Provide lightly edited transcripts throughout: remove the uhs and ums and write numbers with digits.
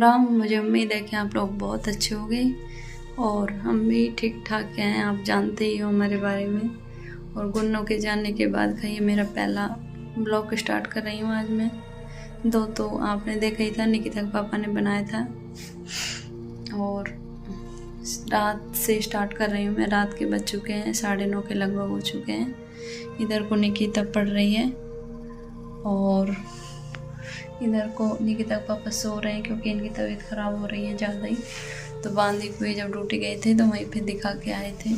राम। मुझे उम्मीद है कि आप लोग बहुत अच्छे होंगे और हम भी ठीक ठाक हैं। आप जानते ही हो हमारे बारे में। और गुन्नों के जाने के बाद का ये मेरा पहला ब्लॉग स्टार्ट कर रही हूँ आज मैं। दो तो आपने देखा ही था, निकिता के पापा ने बनाया था। और रात से स्टार्ट कर रही हूँ मैं। रात के बज चुके हैं 9:30 के लगभग हो चुके हैं। इधर को निकिता पढ़ रही है और इधर को निकिता के पापा सो रहे हैं क्योंकि इनकी तबीयत ख़राब हो रही है ज़्यादा ही। तो बांदी हुई जब ड्यूटी गए थे तो वहीं पे दिखा के आए थे।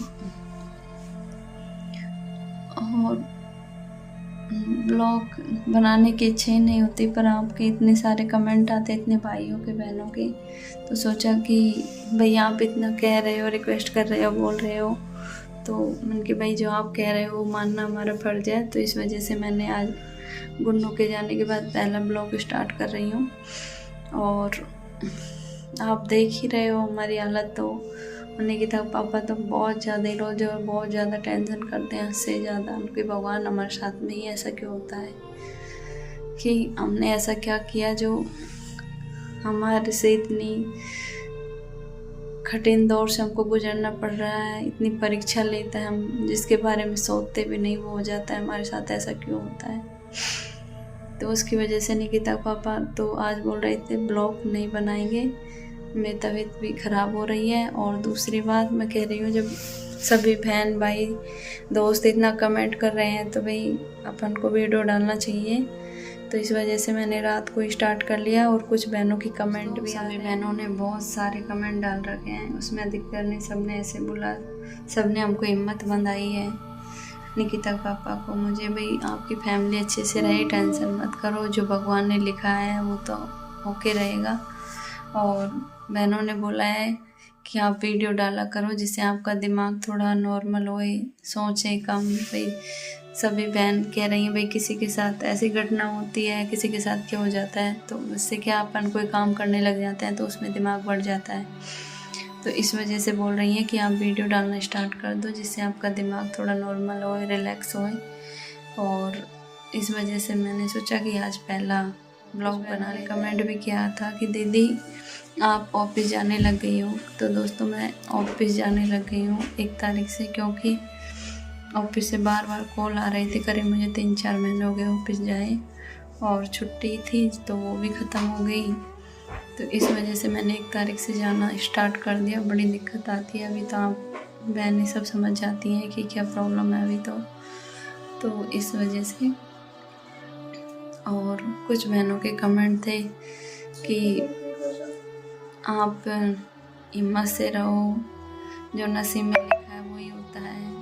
और ब्लॉग बनाने की इच्छा ही नहीं होती, पर आपके इतने सारे कमेंट आते, इतने भाइयों के बहनों के, तो सोचा कि भाई आप इतना कह रहे हो, रिक्वेस्ट कर रहे हो, बोल रहे हो, तो मैंने कि भाई जो आप कह रहे हो वो मानना हमारा फर्ज है। तो इस वजह से मैंने आज गुन्नों के जाने के बाद पहला ब्लॉग स्टार्ट कर रही हूँ। और आप देख ही रहे हो हमारी हालत। तो निकिता के पापा तो बहुत ज़्यादा ही रोज और बहुत ज़्यादा टेंशन करते हैं, उससे ज़्यादा उनके भगवान हमारे साथ में ही ऐसा क्यों होता है, कि हमने ऐसा क्या किया जो हमारे से इतनी कठिन दौर से हमको गुजरना पड़ रहा है। इतनी परीक्षा लेता है, हम जिसके बारे में सोचते भी नहीं वो हो जाता है हमारे साथ, ऐसा क्यों होता है। तो उसकी वजह से निकिता पापा तो आज बोल रहे थे ब्लॉग नहीं बनाएंगे, मेरी तबीयत भी ख़राब हो रही है। और दूसरी बात मैं कह रही हूँ, जब सभी बहन भाई दोस्त इतना कमेंट कर रहे हैं तो भाई अपन को वीडियो डालना चाहिए। तो इस वजह से मैंने रात को स्टार्ट कर लिया। और कुछ बहनों की कमेंट भी, सभी बहनों ने बहुत सारे कमेंट डाल रखे हैं, उसमें अधिकतर ने सबने ऐसे बोला, सबने हमको हिम्मत बंधाई है निकिता पापा को। मुझे भाई आपकी फैमिली अच्छे से रहे, टेंशन मत करो, जो भगवान ने लिखा है वो तो होके रहेगा। और बहनों ने बोला है कि आप वीडियो डाला करो जिससे आपका दिमाग थोड़ा नॉर्मल होए, सोचे कम। भाई सभी बहन कह रही हैं भाई किसी के साथ ऐसी घटना होती है, किसी के साथ क्या हो जाता है, तो उससे क्या अपन कोई काम करने लग जाते हैं तो उसमें दिमाग बढ़ जाता है। तो इस वजह से बोल रही हैं कि आप वीडियो डालना स्टार्ट कर दो जिससे आपका दिमाग थोड़ा नॉर्मल हो, रिलैक्स होए। और इस वजह से मैंने सोचा कि आज पहला ब्लॉग बनाने। कमेंट भी किया था कि दीदी आप ऑफिस जाने लग गई हो। तो दोस्तों मैं ऑफिस जाने लग गई हूँ 1 तारीख से, क्योंकि ऑफिस से बार बार कॉल आ रही थी। करीब मुझे 3-4 महीने हो गए ऑफिस जाए, और छुट्टी थी तो वो भी ख़त्म हो गई। तो इस वजह से मैंने 1 तारीख से जाना स्टार्ट कर दिया। बड़ी दिक्कत आती है अभी, तो आप बहनें सब समझ जाती हैं कि क्या प्रॉब्लम है अभी तो इस वजह से। और कुछ बहनों के कमेंट थे कि आप हिम्मत से रहो, जो नसीब में लिखा है वही होता है।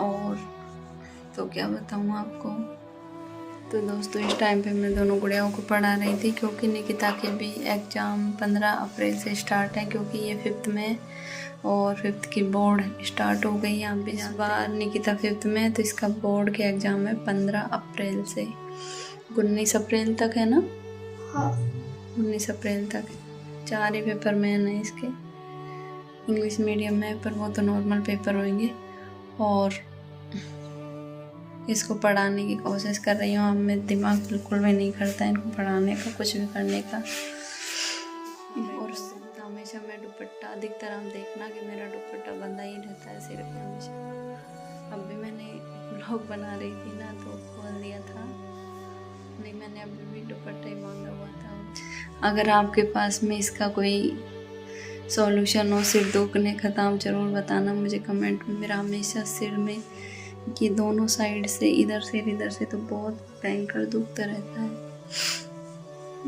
और तो क्या बताऊँ आपको। तो दोस्तों इस टाइम पे मैं दोनों गुड़ियाओं को पढ़ा रही थी, क्योंकि निकिता के भी एग्ज़ाम 15 अप्रैल से स्टार्ट है, क्योंकि ये 5th में और 5th की बोर्ड स्टार्ट हो गई। आप भी इस बार निकिता 5th में है तो इसका बोर्ड के एग्ज़ाम है 15 अप्रैल से 19 अप्रैल तक है ना। हाँ 19 अप्रैल तक 4 ही पेपर में है इसके, इंग्लिश मीडियम में, पर वो तो नॉर्मल पेपर होंगे। और इसको पढ़ाने की कोशिश कर रही हूँ। अब मेरा दिमाग बिल्कुल भी नहीं करता है इनको पढ़ाने का, कुछ भी करने का। और हमेशा मैं दुपट्टा, अधिकतर हम देखना कि मेरा दुपट्टा बंधा ही रहता है सिर पे हमेशा। अब भी मैंने ब्लॉग बना रही थी ना तो खोल दिया था, नहीं मैंने अभी भी दुपट्टा ही बांधा हुआ था। अगर आपके पास में इसका कोई सॉल्यूशन हो सिर दुखने का तो आप ज़रूर बताना मुझे कमेंट में। मेरा हमेशा सिर में ये दोनों साइड से, इधर से तो बहुत भयंकर दुखता रहता है।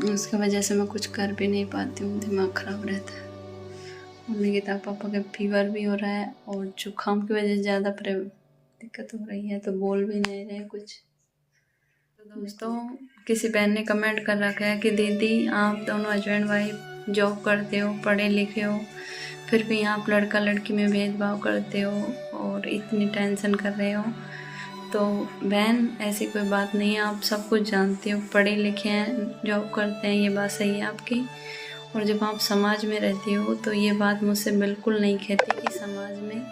उसकी वजह से मैं कुछ कर भी नहीं पाती हूँ, दिमाग ख़राब रहता है। और निकिता पापा का फीवर भी हो रहा है और जुकाम की वजह से ज़्यादा दिक्कत हो रही है, तो बोल भी नहीं रहे कुछ। तो दोस्तों किसी बहन ने कमेंट कर रखा है कि दीदी आप दोनों हस्बैंड वाइफ जॉब करते हो, पढ़े लिखे हो, फिर भी आप लड़का लड़की में भेदभाव करते हो और इतनी टेंशन कर रहे हो। तो बहन ऐसी कोई बात नहीं है, आप सब कुछ जानते हो, पढ़े लिखे हैं, जॉब करते हैं, ये बात सही है आपकी। और जब आप समाज में रहती हो तो ये बात मुझसे बिल्कुल नहीं कहती कि समाज में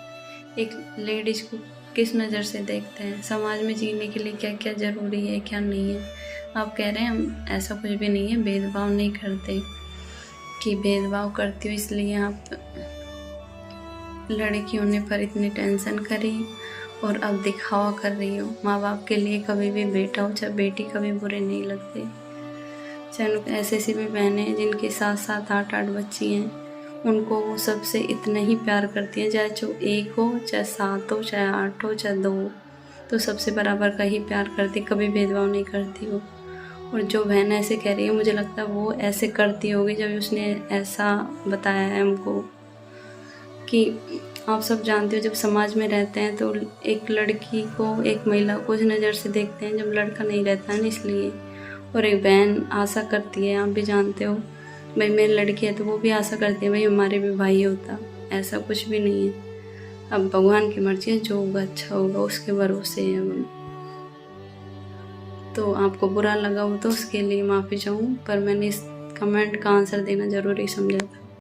एक लेडीज़ को किस नज़र से देखते हैं, समाज में जीने के लिए क्या क्या ज़रूरी है क्या नहीं है। आप कह रहे हैं हम ऐसा कुछ भी नहीं है, भेदभाव नहीं करते। कि भेदभाव करती हो, इसलिए आप लड़की होने पर इतनी टेंशन करी और अब दिखावा कर रही हो। माँ बाप के लिए कभी भी बेटा हो चाहे बेटी कभी बुरे नहीं लगते। चाहे ऐसी भी बहनें हैं जिनके 7-7 8-8 बच्ची हैं, उनको वो सबसे इतना ही प्यार करती हैं, चाहे जो 1 हो चाहे 7 हो चाहे 8 हो चाहे 2 हो, तो सबसे बराबर का ही प्यार करती, कभी भेदभाव नहीं करती हो। और जो बहन ऐसे कह रही है, मुझे लगता है वो ऐसे करती होगी जब उसने ऐसा बताया है हमको कि आप सब जानते हो जब समाज में रहते हैं तो एक लड़की को, एक महिला को उस नज़र से देखते हैं जब लड़का नहीं रहता है ना, इसलिए। और एक बहन आशा करती है, आप भी जानते हो, भाई मेरी लड़की है तो वो भी आशा करती है भाई हमारे भी भाई होता। ऐसा कुछ भी नहीं है। अब भगवान की मर्जी है, जो होगा अच्छा होगा, उसके भरोसे है हम। तो आपको बुरा लगा हो तो उसके लिए माफ़ी चाहूँ, पर मैंने इस कमेंट का आंसर देना ज़रूरी समझा था।